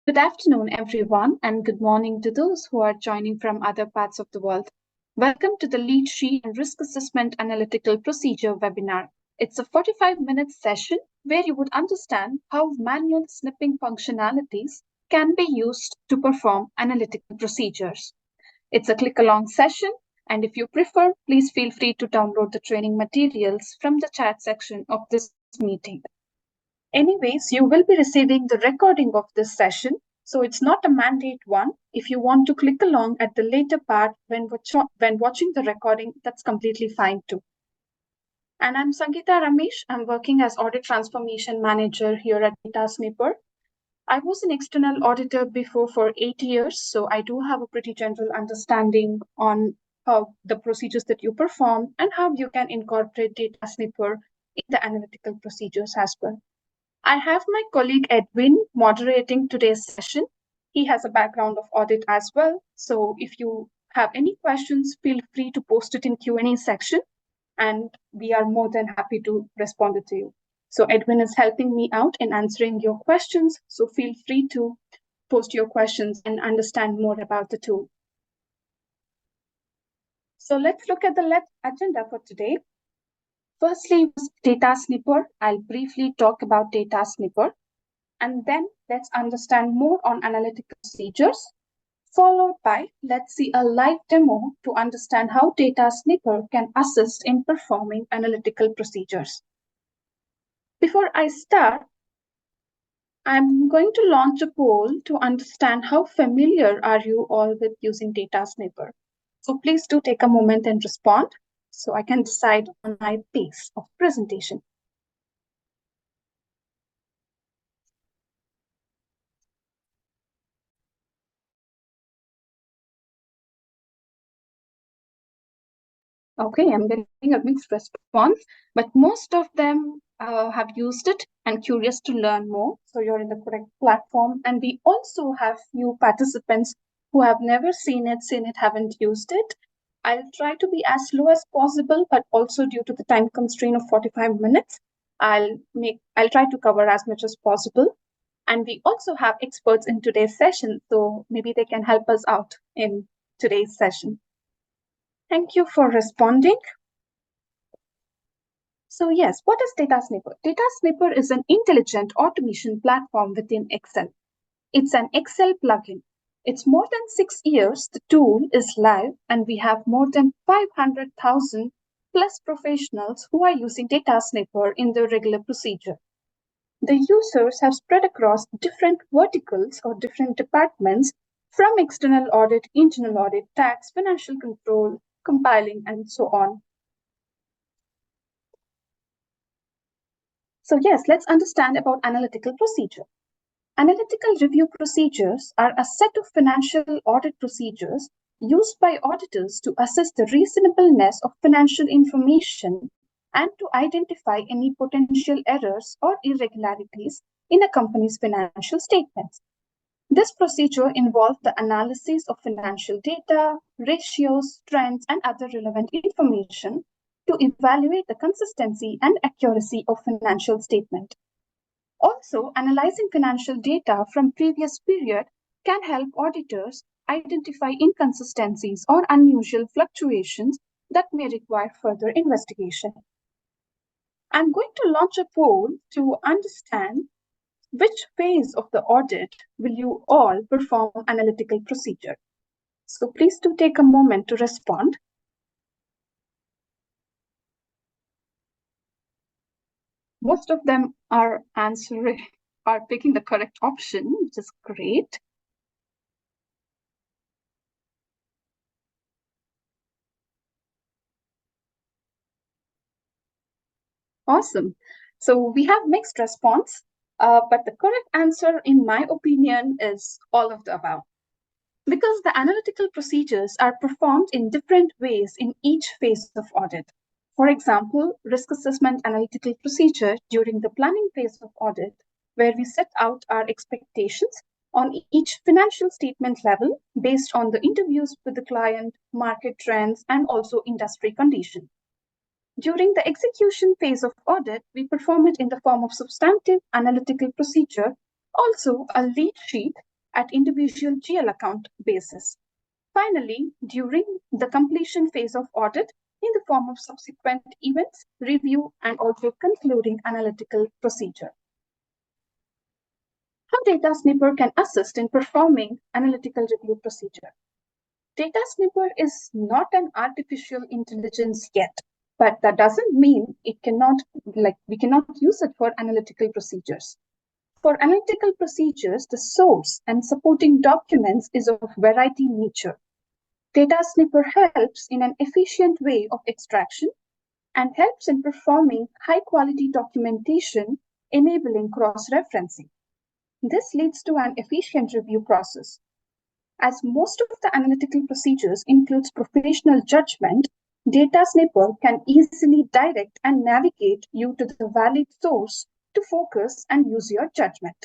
Good afternoon, everyone, and good morning to those who are joining from other parts of the world. Welcome to the Lead Sheet and Risk Assessment Analytical Procedure webinar. It's a 45-minute session where you would understand how manual snipping functionalities can be used to perform analytical procedures. It's a click-along session, and if you prefer, please feel free to download the training materials from the chat section of this meeting. Anyways, you will be receiving the recording of this session, so it's not a mandate one. If you want to click along at the later part when watching the recording, that's completely fine too. And I'm Sangeeta Ramesh. I'm working as Audit Transformation Manager here at DataSnipper. I was an external auditor before for 8 years, so I do have a pretty general understanding on how the procedures that you perform and how you can incorporate DataSnipper in the analytical procedures as well. I have my colleague Edwin moderating today's session. He has a background of audit as well. So if you have any questions, feel free to post it in Q&A section, and we are more than happy to respond to you. So Edwin is helping me out in answering your questions. So feel free to post your questions and understand more about the tool. So let's look at the agenda for today. Firstly, DataSnipper. I'll briefly talk about DataSnipper. And then let's understand more on analytical procedures, followed by let's see a live demo to understand how DataSnipper can assist in performing analytical procedures. Before I start, I'm going to launch a poll to understand how familiar are you all with using DataSnipper. So please do take a moment and respond so I can decide on my pace of presentation. Okay, I'm getting a mixed response, but most of them have used it and curious to learn more. So you're in the correct platform. And we also have few participants who have never seen it, haven't used it. I'll try to be as slow as possible, but also due to the time constraint of 45 minutes, I'll try to cover as much as possible. And we also have experts in today's session, so maybe they can help us out in today's session. Thank you for responding. So yes, what is DataSnipper? DataSnipper is an intelligent automation platform within Excel. It's an Excel plugin. It's more than 6 years the tool is live, and we have more than 500,000 plus professionals who are using DataSnipper in their regular procedure. The users have spread across different verticals or different departments from external audit, internal audit, tax, financial control, compiling, and so on. So yes, let's understand about analytical procedure. Analytical review procedures are a set of financial audit procedures used by auditors to assess the reasonableness of financial information and to identify any potential errors or irregularities in a company's financial statements. This procedure involves the analysis of financial data, ratios, trends, and other relevant information to evaluate the consistency and accuracy of financial statement. Also, analyzing financial data from previous period can help auditors identify inconsistencies or unusual fluctuations that may require further investigation. I'm going to launch a poll to understand which phase of the audit will you all perform analytical procedure. So please do take a moment to respond. Most of them are picking the correct option, which is great. Awesome. So we have mixed response, but the correct answer, in my opinion, is all of the above. Because the analytical procedures are performed in different ways in each phase of audit. For example, risk assessment analytical procedure during the planning phase of audit, where we set out our expectations on each financial statement level based on the interviews with the client, market trends, and also industry conditions. During the execution phase of audit, we perform it in the form of substantive analytical procedure, also a lead sheet at individual GL account basis. Finally, during the completion phase of audit, in the form of subsequent events, review, and also concluding analytical procedure. How DataSnipper can assist in performing analytical review procedure. DataSnipper is not an artificial intelligence yet, but that doesn't mean we cannot use it for analytical procedures. For analytical procedures, the source and supporting documents is of variety nature. DataSnipper helps in an efficient way of extraction and helps in performing high-quality documentation, enabling cross-referencing. This leads to an efficient review process. As most of the analytical procedures includes professional judgment, DataSnipper can easily direct and navigate you to the valid source to focus and use your judgment.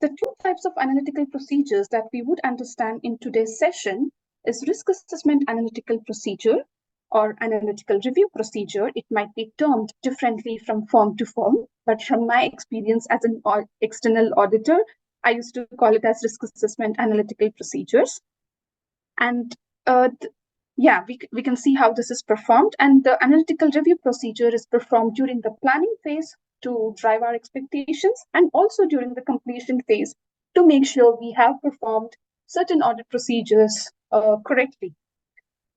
The two types of analytical procedures that we would understand in today's session is risk assessment analytical procedure or analytical review procedure. It might be termed differently from firm to firm, but from my experience as an external auditor, I used to call it as risk assessment analytical procedures. And we can see how this is performed. And the analytical review procedure is performed during the planning phase to drive our expectations and also during the completion phase to make sure we have performed certain audit procedures correctly.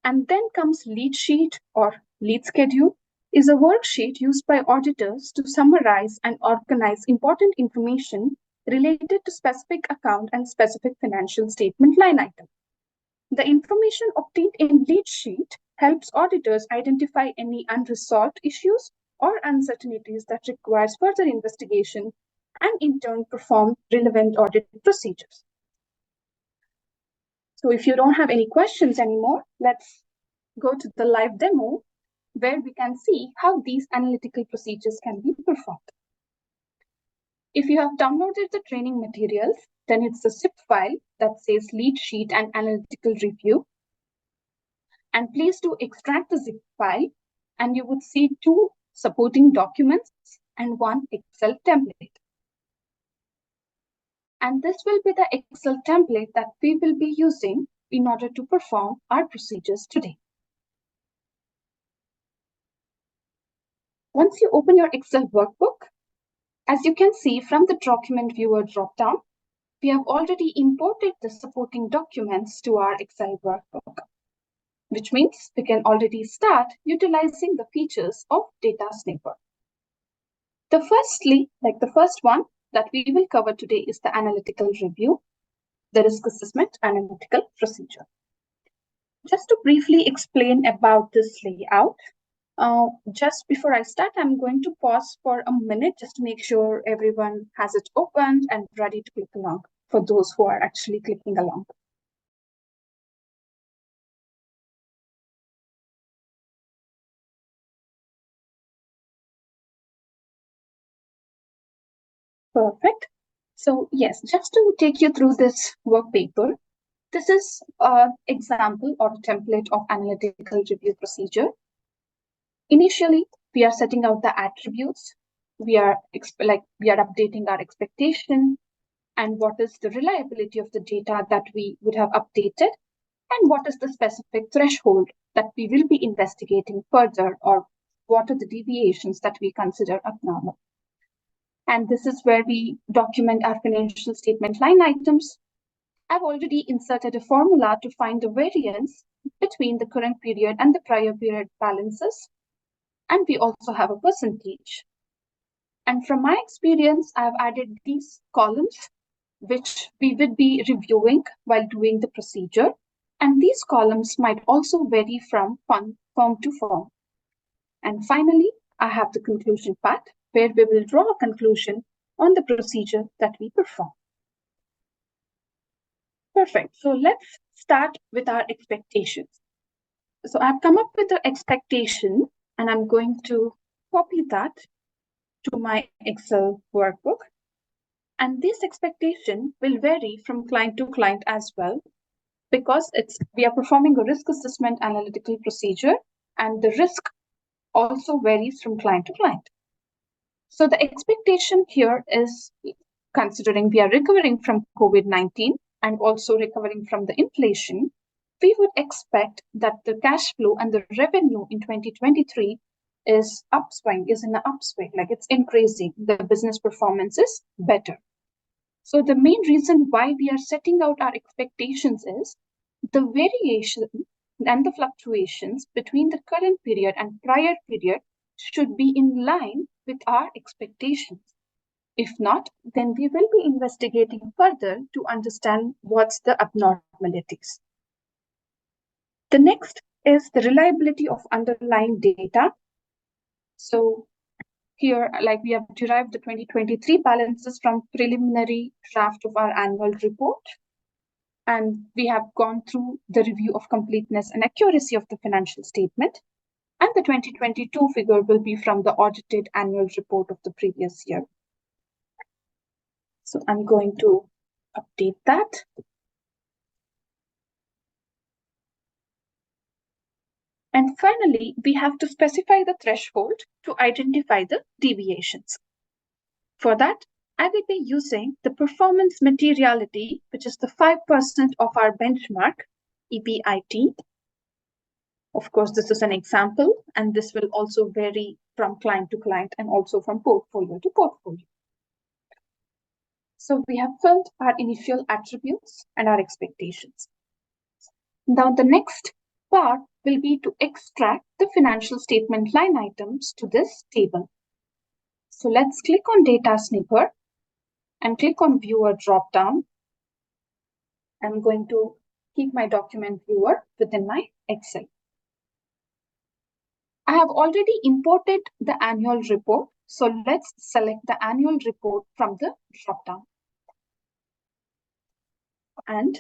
And then comes lead sheet or lead schedule is a worksheet used by auditors to summarize and organize important information related to specific account and specific financial statement line item. The information obtained in lead sheet helps auditors identify any unresolved issues or uncertainties that requires further investigation and in turn perform relevant audit procedures. So if you don't have any questions anymore, let's go to the live demo where we can see how these analytical procedures can be performed. If you have downloaded the training materials, then it's a zip file that says lead sheet and analytical review. And please do extract the zip file and you would see two supporting documents and one Excel template. And this will be the Excel template that we will be using in order to perform our procedures today. Once you open your Excel workbook, as you can see from the document viewer dropdown, we have already imported the supporting documents to our Excel workbook, which means we can already start utilizing the features of DataSnipper. The first one that we will cover today is the analytical review, the risk assessment analytical procedure. Just to briefly explain about this layout, just before I start, I'm going to pause for a minute just to make sure everyone has it opened and ready to click along for those who are actually clicking along. Perfect. So yes, just to take you through this work paper, this is an example or a template of analytical review procedure. Initially, we are setting out the attributes. We are updating our expectation and what is the reliability of the data that we would have updated and what is the specific threshold that we will be investigating further or what are the deviations that we consider abnormal. And this is where we document our financial statement line items. I've already inserted a formula to find the variance between the current period and the prior period balances. And we also have a percentage. And from my experience, I've added these columns, which we would be reviewing while doing the procedure. And these columns might also vary from firm to firm. And finally, I have the conclusion part, where we will draw a conclusion on the procedure that we perform. Perfect. So let's start with our expectations. So I've come up with the expectation, and I'm going to copy that to my Excel workbook. And this expectation will vary from client to client as well, because we are performing a risk assessment analytical procedure, and the risk also varies from client to client. So the expectation here is considering we are recovering from COVID-19 and also recovering from the inflation, we would expect that the cash flow and the revenue in 2023 is in an upswing, like it's increasing. The business performance is better. So the main reason why we are setting out our expectations is the variation and the fluctuations between the current period and prior period should be in line with our expectations. If not, then we will be investigating further to understand what's the abnormalities. The next is the reliability of underlying data. So here, like we have derived the 2023 balances from preliminary draft of our annual report. And we have gone through the review of completeness and accuracy of the financial statement. And the 2022 figure will be from the audited annual report of the previous year. So I'm going to update that. And finally, we have to specify the threshold to identify the deviations. For that, I will be using the performance materiality, which is the 5% of our benchmark, EBIT. Of course, this is an example, and this will also vary from client to client and also from portfolio to portfolio. So we have filled our initial attributes and our expectations. Now the next part will be to extract the financial statement line items to this table. So let's click on DataSnipper and click on Viewer dropdown. I'm going to keep my document viewer within my Excel. I have already imported the annual report, so let's select the annual report from the dropdown. And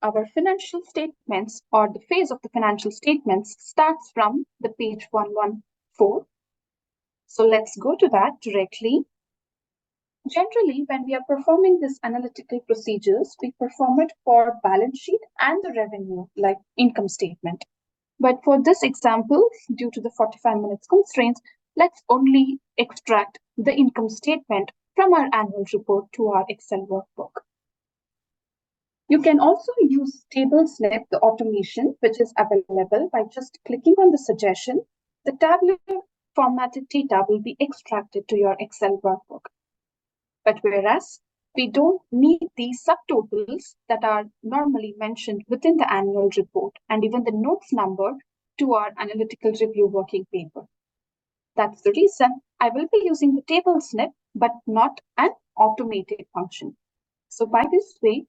our financial statements, or the phase of the financial statements, starts from the page 114. So let's go to that directly. Generally, when we are performing these analytical procedures, we perform it for balance sheet and the revenue, like income statement. But for this example, due to the 45 minutes constraints, let's only extract the income statement from our annual report to our Excel workbook. You can also use DataSnipper, the automation, which is available by just clicking on the suggestion. The tabular formatted data will be extracted to your Excel workbook. But whereas we don't need these subtotals that are normally mentioned within the annual report and even the notes number to our analytical review working paper. That's the reason I will be using the DataSnipper, but not an automated function. So by this way,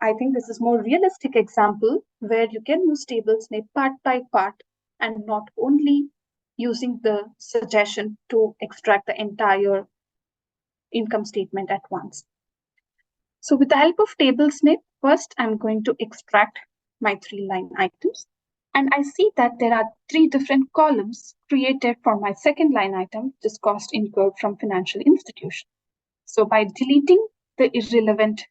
I think this is more realistic example where you can use DataSnipper part by part and not only using the suggestion to extract the entire income statement at once. So with the help of DataSnipper, first I'm going to extract my 3 line items. And I see that there are 3 different columns created for my second line item, which is cost incurred from financial institution. So by deleting the irrelevant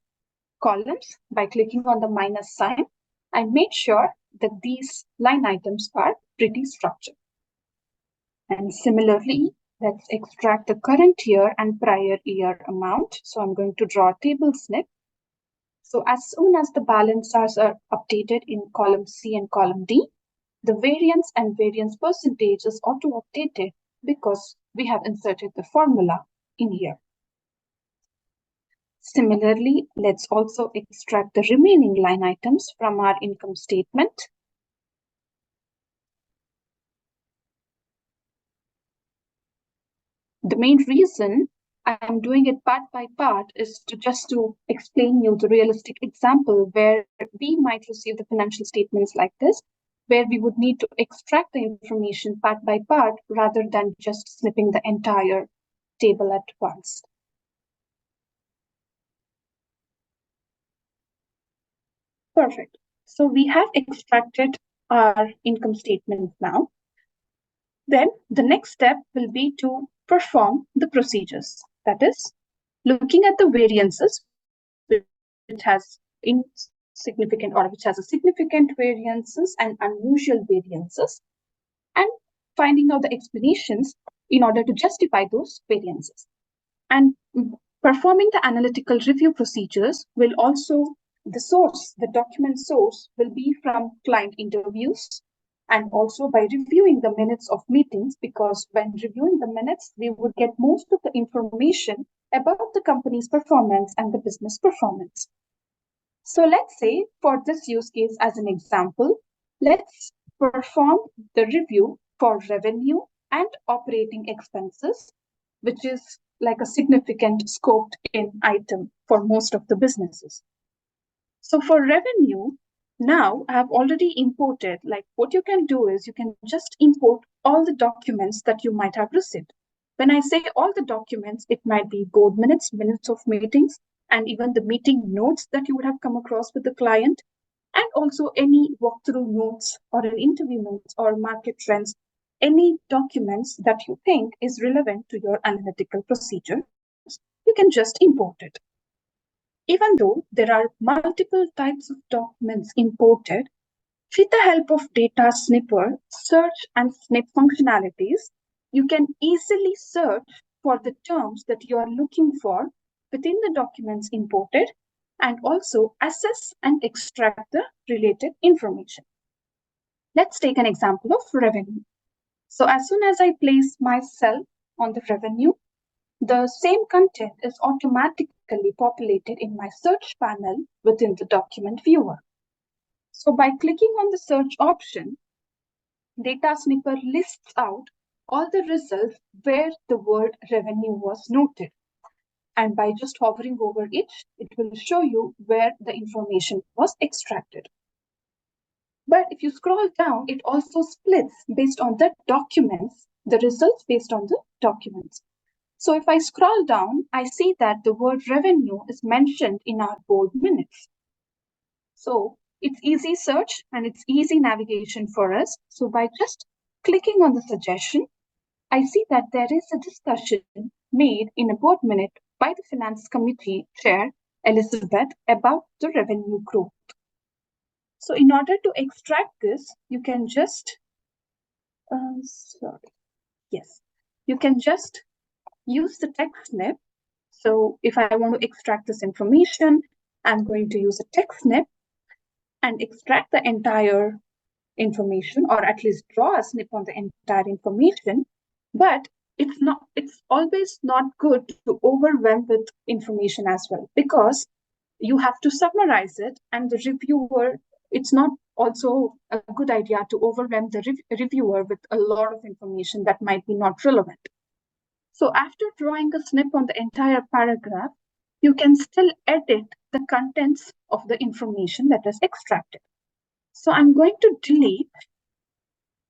columns, by clicking on the minus sign, I made sure that these line items are pretty structured. And similarly, let's extract the current year and prior year amount. So I'm going to draw a DataSnipper. So as soon as the balances are updated in column C and column D, the variance and variance percentage is auto-updated because we have inserted the formula in here. Similarly, let's also extract the remaining line items from our income statement. The main reason I'm doing it part by part is to explain you the realistic example where we might receive the financial statements like this, where we would need to extract the information part by part rather than just snipping the entire table at once. Perfect. So we have extracted our income statement now. Then the next step will be to perform the procedures. That is, looking at the variances, which has insignificant or which has a significant variances and unusual variances, and finding out the explanations in order to justify those variances. And Performing the analytical review procedures will also, the document source will be from client interviews and also by reviewing the minutes of meetings, because when reviewing the minutes, we would get most of the information about the company's performance and the business performance. So let's say for this use case as an example, let's perform the review for revenue and operating expenses, which is like a significant scoped in item for most of the businesses. So for revenue, now I have already imported, like what you can do is you can just import all the documents that you might have received. When I say all the documents, it might be board minutes, minutes of meetings, and even the meeting notes that you would have come across with the client, and also any walkthrough notes or an interview notes or market trends, any documents that you think is relevant to your analytical procedures, you can just import it. Even though there are multiple types of documents imported, with the help of DataSnipper search and snip functionalities, you can easily search for the terms that you are looking for within the documents imported and also assess and extract the related information. Let's take an example of revenue. So as soon as I place my cell on the revenue, the same content is automatically populated in my search panel within the document viewer. So by clicking on the search option, DataSnipper lists out all the results where the word revenue was noted. And by just hovering over it will show you where the information was extracted. But if you scroll down, it also splits based on the documents, the results based on the documents. So if I scroll down, I see that the word revenue is mentioned in our board minutes. So it's easy search and it's easy navigation for us. So by just clicking on the suggestion, I see that there is a discussion made in a board minute by the Finance Committee Chair, Elizabeth, about the revenue growth. So in order to extract this, you can just, you can just use the text snip. So if I want to extract this information, I'm going to use a text snip and extract the entire information, or at least draw a snip on the entire information. But it's always not good to overwhelm with information as well, because you have to summarize it, and the reviewer, it's not also a good idea to overwhelm the reviewer with a lot of information that might be not relevant. So after drawing a snip on the entire paragraph, you can still edit the contents of the information that is extracted. So I'm going to delete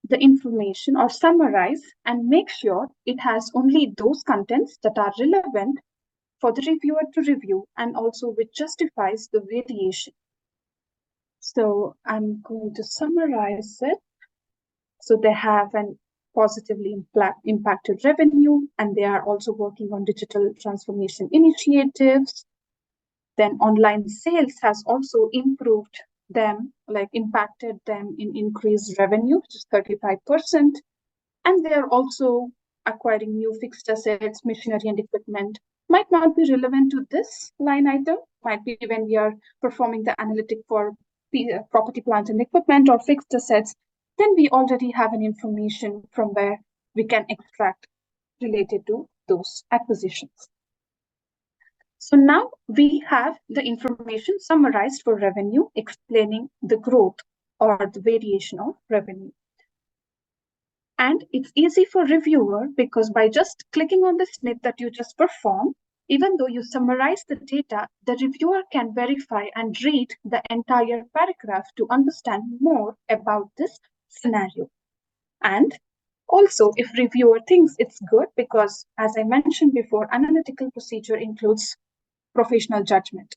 the information or summarize and make sure it has only those contents that are relevant for the reviewer to review and also which justifies the variation. So I'm going to summarize it. So they have an positively impacted revenue, and they are also working on digital transformation initiatives. Then online sales has also improved them, like impacted them in increased revenue, which is 35%. And they are also acquiring new fixed assets, machinery and equipment. Might not be relevant to this line item, might be when we are performing the analytic for property, plant and equipment or fixed assets, then we already have an information from where we can extract related to those acquisitions. So now we have the information summarized for revenue, explaining the growth or the variation of revenue. And it's easy for reviewer because by just clicking on the snip that you just performed, even though you summarize the data, the reviewer can verify and read the entire paragraph to understand more about this scenario. And also, if reviewer thinks it's good, because as I mentioned before, analytical procedure includes professional judgment.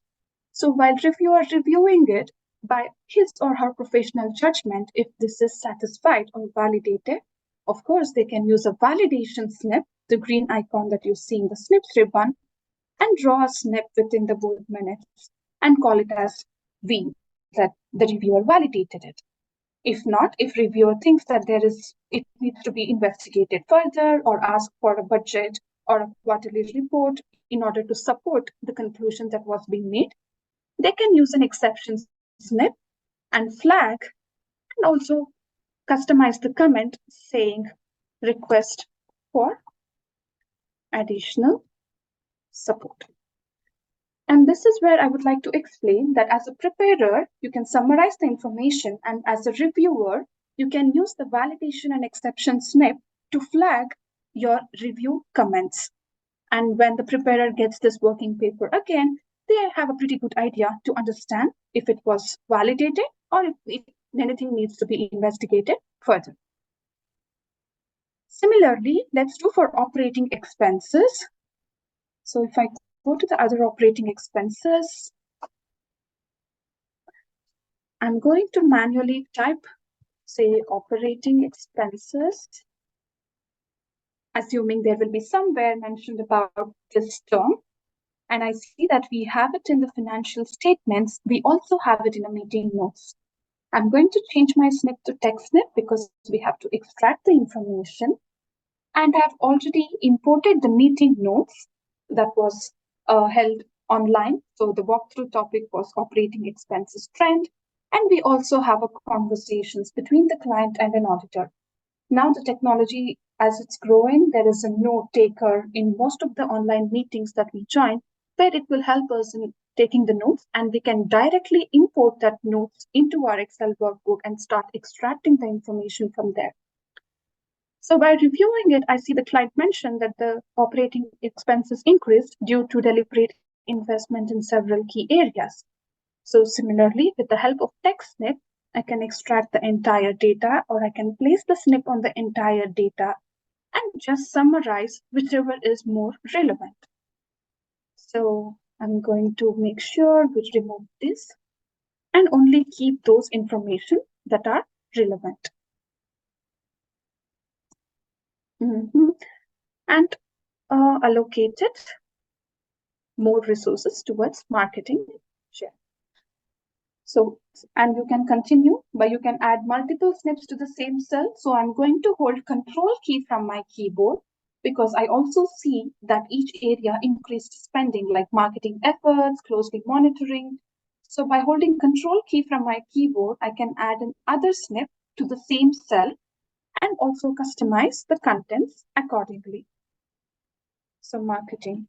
So while reviewer reviewing it by his or her professional judgment, if this is satisfied or validated, of course, they can use a validation snip, the green icon that you see in the snips ribbon, and draw a snip within the board minutes and call it as V, that the reviewer validated it. If not, if reviewer thinks that it needs to be investigated further or ask for a budget or a quarterly report in order to support the conclusion that was being made. They can use an exception snip and flag, and also customize the comment saying request for additional support. And this is where I would like to explain that as a preparer, you can summarize the information, and as a reviewer, you can use the validation and exception snip to flag your review comments. And when the preparer gets this working paper again, they have a pretty good idea to understand if it was validated or if anything needs to be investigated further. Similarly, let's do for operating expenses. So if I go to the other operating expenses, I'm going to manually type, say, operating expenses, assuming there will be somewhere mentioned about this term. And I see that we have it in the financial statements. We also have it in a meeting notes. I'm going to change my snip to text snip because we have to extract the information. And I've already imported the meeting notes that was held online. So the walkthrough topic was operating expenses trend. And we also have a conversations between the client and an auditor. Now the technology, as it's growing, there is a note taker in most of the online meetings that we join, where it will help us in taking the notes, and we can directly import that notes into our Excel workbook and start extracting the information from there. So by reviewing it, I see the client mentioned that the operating expenses increased due to deliberate investment in several key areas. So similarly, with the help of text snip, I can extract the entire data, or I can place the snip on the entire data and just summarize whichever is more relevant. So I'm going to make sure we remove this and only keep those information that are relevant. And allocated more resources towards marketing share. So, and you can continue, but you can add multiple snips to the same cell. So I'm going to hold Control key from my keyboard because I also see that each area increased spending like marketing efforts, closely monitoring. So by holding Control key from my keyboard, I can add another snip to the same cell and also customize the contents accordingly. So marketing.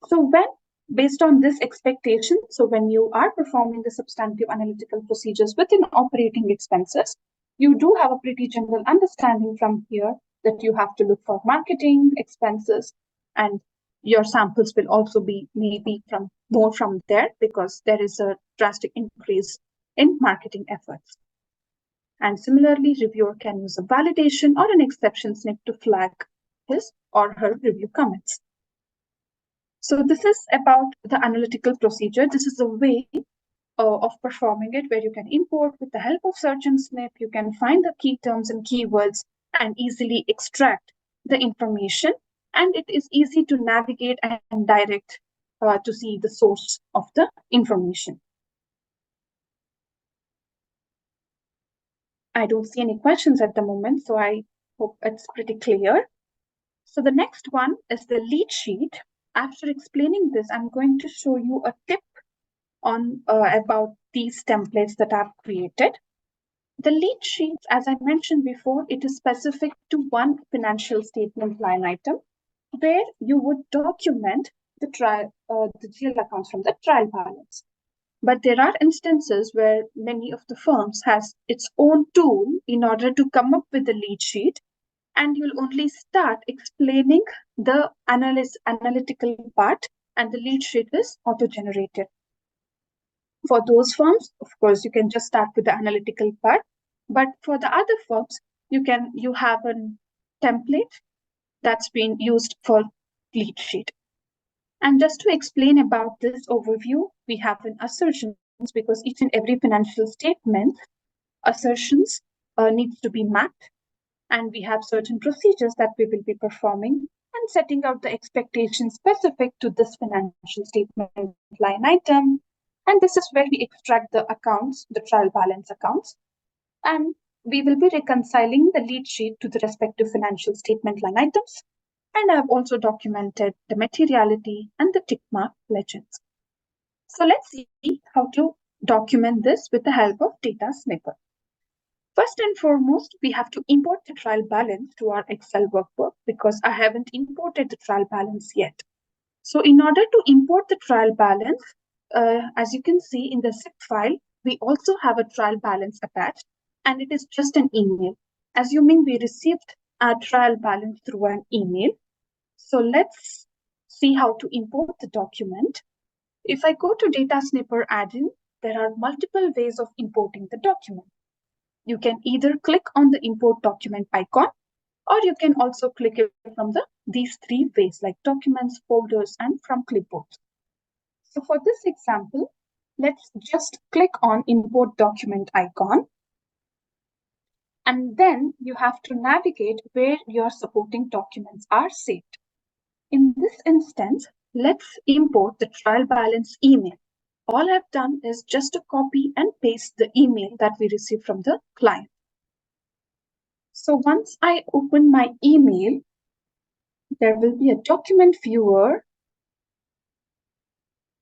So when, based on this expectation, so when you are performing the substantive analytical procedures within operating expenses, you do have a pretty general understanding from here that you have to look for marketing expenses, and your samples will also be maybe from more from there because there is a drastic increase in marketing efforts. And similarly, reviewer can use a validation or an exception snip to flag his or her review comments. So this is about the analytical procedure. This is a way of performing it where you can import with the help of search and snip. You can find the key terms and keywords and easily extract the information. And it is easy to navigate and direct to see the source of the information. I don't see any questions at the moment, so I hope it's pretty clear. So the next one is the lead sheet. After explaining this, I'm going to show you a tip on about these templates that I've created. The lead sheets, as I mentioned before, it is specific to one financial statement line item where you would document the GL accounts from the trial balance. But there are instances where many of the firms has its own tool in order to come up with the lead sheet, and you'll only start explaining the analytical part, and the lead sheet is auto-generated. For those firms, of course, you can just start with the analytical part. But for the other firms, you have a template that's been used for lead sheet. And just to explain about this overview, we have an assertions because each and every financial statement assertions needs to be mapped. And we have certain procedures that we will be performing and setting out the expectations specific to this financial statement line item. And this is where we extract the accounts, the trial balance accounts. And we will be reconciling the lead sheet to the respective financial statement line items. And I've also documented the materiality and the tick mark legends. So let's see how to document this with the help of DataSnipper. First and foremost, we have to import the trial balance to our Excel workbook because I haven't imported the trial balance yet. So in order to import the trial balance, as you can see in the zip file, we also have a trial balance attached, and it is just an email. Assuming we received our trial balance through an email. So let's see how to import the document. If I go to DataSnipper add-in, there are multiple ways of importing the document. You can either click on the import document icon, or you can also click it from these three ways like documents, folders, and from clipboard. So for this example, let's just click on import document icon. And then you have to navigate where your supporting documents are saved. In this instance, let's import the trial balance email. All I've done is just to copy and paste the email that we received from the client. So once I open my email, there will be a document viewer.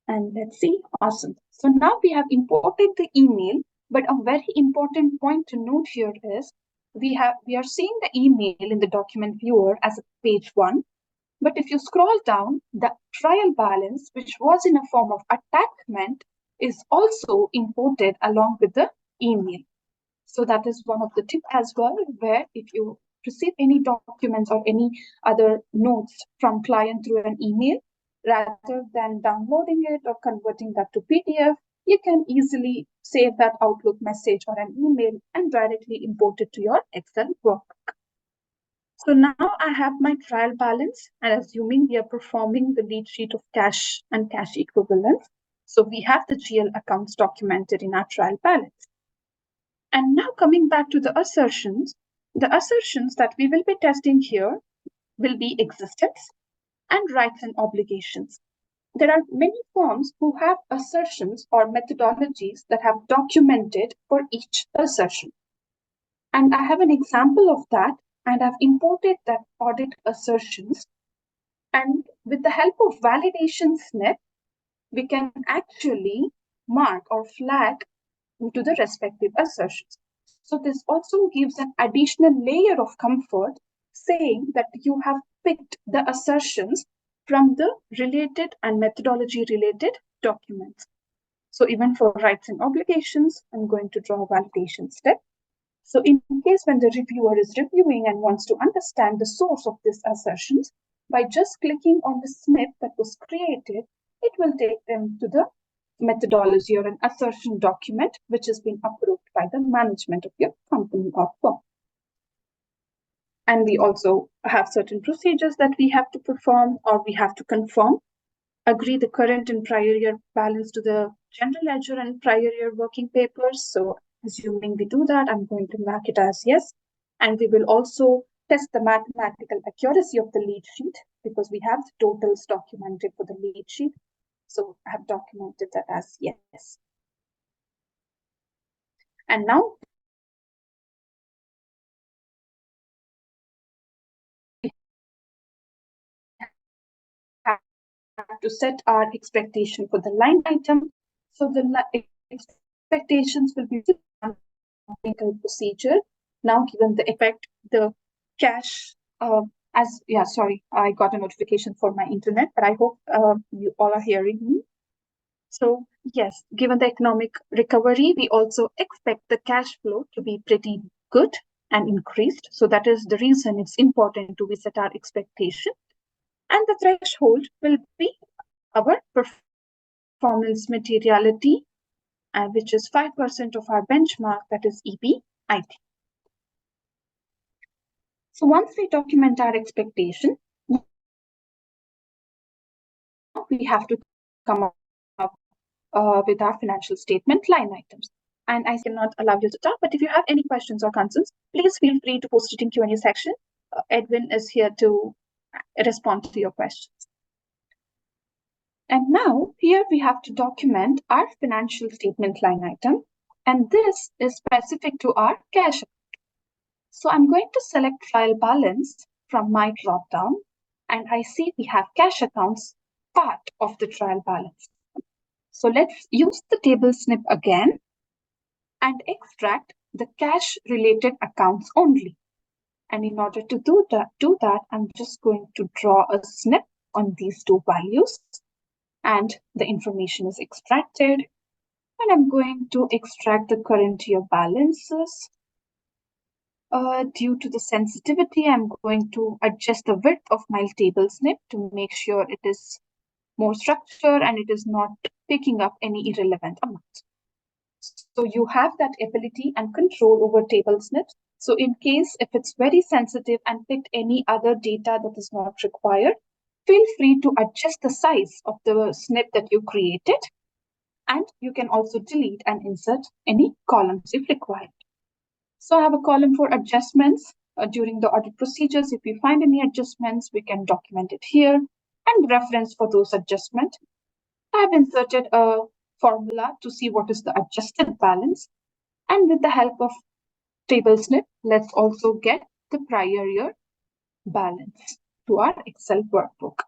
And let's see, awesome. So now we have imported the email, but a very important point to note here is we are seeing the email in the document viewer as a page 1. But if you scroll down, the trial balance, which was in a form of attachment, is also imported along with the email. So that is one of the tips as well, where if you receive any documents or any other notes from client through an email, rather than downloading it or converting that to PDF, you can easily save that Outlook message or an email and directly import it to your Excel workbook. So now I have my trial balance, and assuming we are performing the lead sheet of cash and cash equivalents, so we have the GL accounts documented in our trial balance. And now coming back to the assertions that we will be testing here will be existence and rights and obligations. There are many firms who have assertions or methodologies that have documented for each assertion. And I have an example of that, and I've imported that audit assertions. And with the help of validation snip, we can actually mark or flag to the respective assertions. So this also gives an additional layer of comfort, saying that you have picked the assertions from the related and methodology related documents. So even for rights and obligations, I'm going to draw a validation step. So in case when the reviewer is reviewing and wants to understand the source of these assertions, by just clicking on the snip that was created, it will take them to the methodology or an assertion document, which has been approved by the management of your company or firm. And we also have certain procedures that we have to perform or we have to confirm, agree the current and prior year balance to the general ledger and prior year working papers. So assuming we do that, I'm going to mark it as yes. And we will also test the mathematical accuracy of the lead sheet because we have the totals documented for the lead sheet. So I have documented that as yes. And now we have to set our expectation for the line item. So the expectations will be procedure. Now, given the effect, the cash I got a notification for my internet, but I hope you all are hearing me. So yes, given the economic recovery, we also expect the cash flow to be pretty good and increased. So that is the reason it's important to set our expectation. And the threshold will be our performance materiality, which is 5% of our benchmark, that is EBIT. So once we document our expectation, we have to come up with our financial statement line items. And I cannot allow you to talk, but if you have any questions or concerns, please feel free to post it in Q&A section. Edwin is here to respond to your questions. And now here we have to document our financial statement line item, and this is specific to our cash. So I'm going to select trial balance from my drop-down, and I see we have cash accounts part of the trial balance. So let's use the table snip again and extract the cash related accounts only. And in order to do that, I'm just going to draw a snip on these two values, and the information is extracted. And I'm going to extract the current year balances. Due to the sensitivity, I'm going to adjust the width of my table snip to make sure it is more structured and it is not picking up any irrelevant amount. So you have that ability and control over table snips. So in case if it's very sensitive and picked any other data that is not required, feel free to adjust the size of the snip that you created. And you can also delete and insert any columns if required. So I have a column for adjustments during the audit procedures. If we find any adjustments, we can document it here and reference for those adjustments. I have inserted a formula to see what is the adjusted balance. And with the help of table snip, let's also get the prior year balance to our Excel workbook.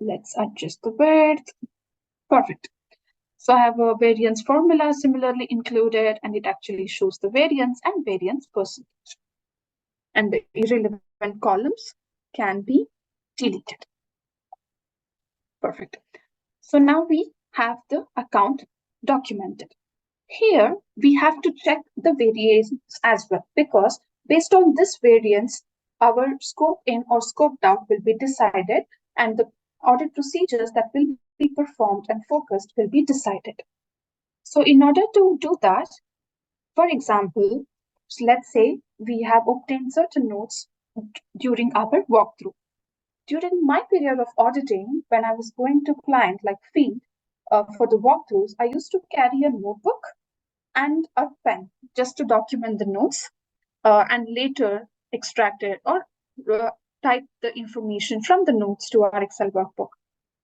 Let's adjust the width. Perfect. So I have a variance formula similarly included, and it actually shows the variance and variance percentage. And the irrelevant columns can be deleted. Perfect. So now we have the account documented. Here, we have to check the variance as well, because based on this variance, our scope in or scoped out will be decided, and the audit procedures that will be performed and focused will be decided. So in order to do that, for example, let's say we have obtained certain notes during our walkthrough. During my period of auditing, when I was going to client like field for the walkthroughs, I used to carry a notebook and a pen just to document the notes and later extract it or type the information from the notes to our Excel workbook.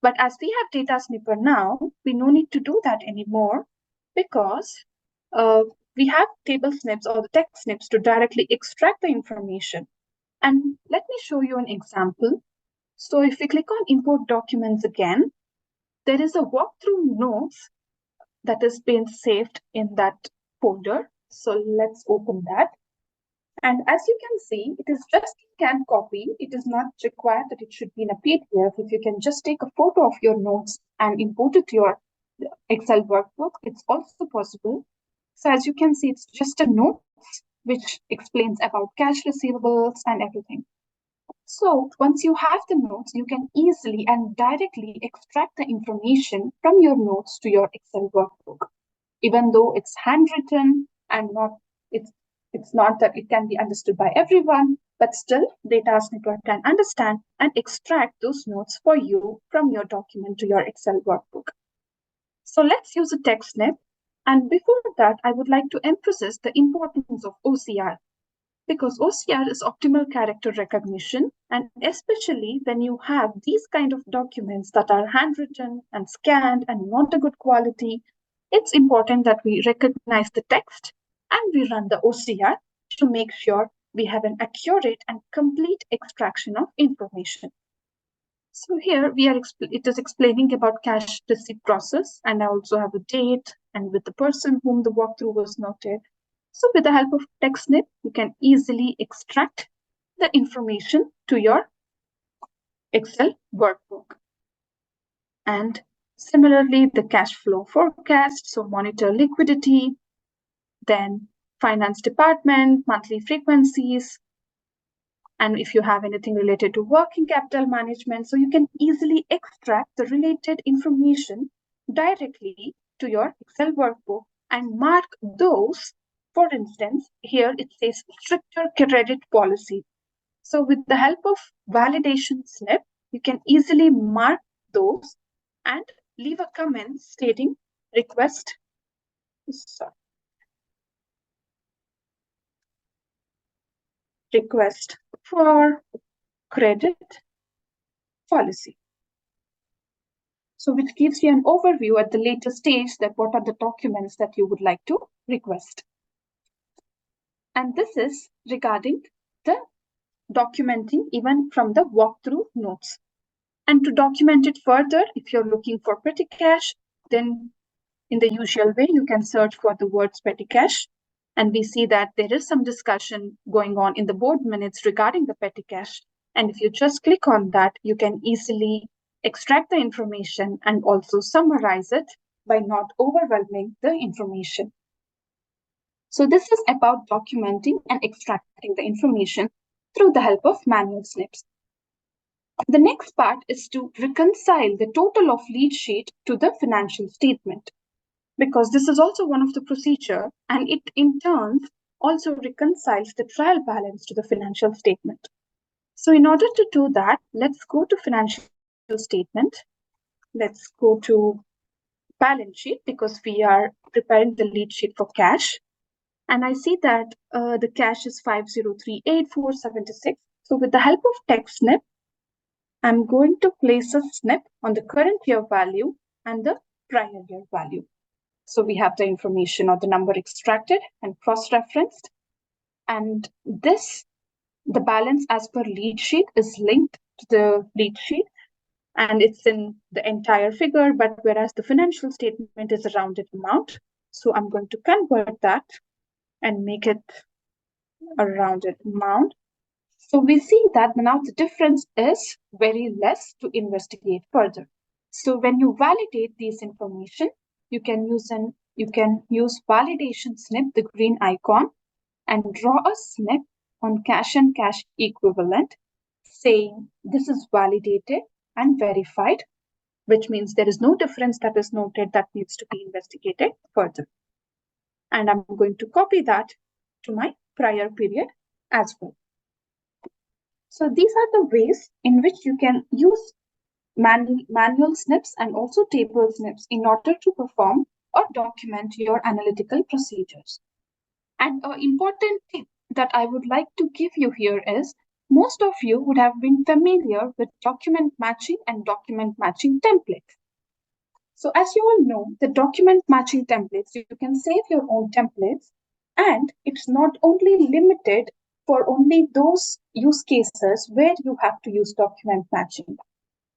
But as we have DataSnipper now, we no need to do that anymore, because we have table snips or the text snips to directly extract the information. And let me show you an example. So if we click on import documents again, there is a walkthrough notes that is being saved in that folder. So let's open that. And as you can see, it is just scanned copy. It is not required that it should be in a PDF. If you can just take a photo of your notes and import it to your Excel workbook, it's also possible. So as you can see, it's just a note which explains about cash receivables and everything. So once you have the notes, you can easily and directly extract the information from your notes to your Excel workbook. Even though it's handwritten and it's not that it can be understood by everyone, but still DataSnipper can understand and extract those notes for you from your document to your Excel workbook. So let's use a text snip. And before that, I would like to emphasize the importance of OCR, because OCR is optimal character recognition, and especially when you have these kind of documents that are handwritten and scanned and not a good quality, it's important that we recognize the text and we run the OCR to make sure we have an accurate and complete extraction of information. So here it is explaining about cash receipt process, and I also have a date and with the person whom the walkthrough was noted. So with the help of TextSnip, you can easily extract the information to your Excel workbook. And similarly, the cash flow forecast, so monitor liquidity, then finance department, monthly frequencies, and if you have anything related to working capital management, so you can easily extract the related information directly to your Excel workbook and mark those. For instance, here it says stricter credit policy. So with the help of validation snip, you can easily mark those and leave a comment stating request for credit policy. So which gives you an overview at the later stage that what are the documents that you would like to request. And this is regarding the documenting even from the walkthrough notes. And to document it further, if you're looking for petty cash, then in the usual way, you can search for the words petty cash. And we see that there is some discussion going on in the board minutes regarding the petty cash. And if you just click on that, you can easily extract the information and also summarize it by not overwhelming the information. So this is about documenting and extracting the information through the help of manual snips. The next part is to reconcile the total of lead sheet to the financial statement, because this is also one of the procedure, and it in turn also reconciles the trial balance to the financial statement. So in order to do that, let's go to financial statement. Let's go to balance sheet because we are preparing the lead sheet for cash. And I see that the cash is 5038476. So with the help of text snip, I'm going to place a snip on the current year value and the prior year value. So we have the information or the number extracted and cross-referenced. And this, the balance as per lead sheet is linked to the lead sheet and it's in the entire figure, but whereas the financial statement is a rounded amount. So I'm going to convert that and make it a rounded amount. So we see that now the difference is very less to investigate further. So when you validate these information, you can use validation snip, the green icon, and draw a snip on cash and cash equivalent saying this is validated and verified, which means there is no difference that is noted that needs to be investigated further. And I'm going to copy that to my prior period as well. So these are the ways in which you can use manual snips and also table snips in order to perform or document your analytical procedures. And an important tip that I would like to give you here is most of you would have been familiar with document matching and document matching templates. So as you all know, the document matching templates, you can save your own templates, and it's not only limited for only those use cases where you have to use document matching,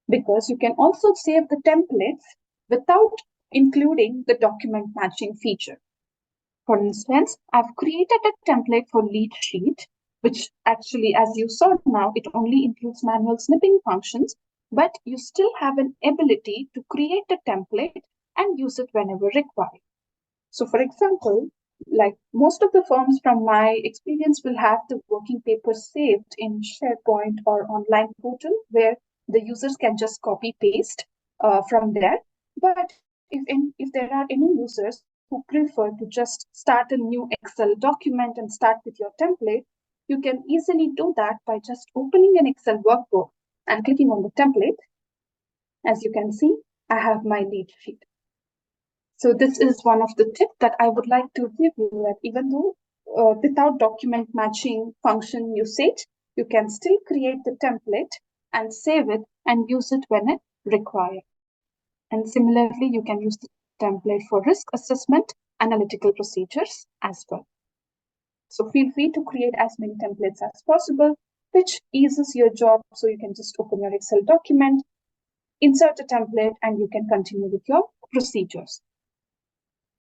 because you can also save the templates without including the document matching feature. For instance, I've created a template for lead sheet, which actually, as you saw now, it only includes manual snipping functions, but you still have an ability to create a template and use it whenever required. So for example, like most of the firms from my experience will have the working papers saved in SharePoint or online portal where the users can just copy paste from there. But if there are any users who prefer to just start a new Excel document and start with your template, you can easily do that by just opening an Excel workbook and clicking on the template. As you can see, I have my lead sheet. So this is one of the tips that I would like to give you, that even though without document matching function usage, you can still create the template and save it and use it when it required. And similarly, you can use the template for risk assessment, analytical procedures as well. So feel free to create as many templates as possible, which eases your job. So you can just open your Excel document, insert a template, and you can continue with your procedures.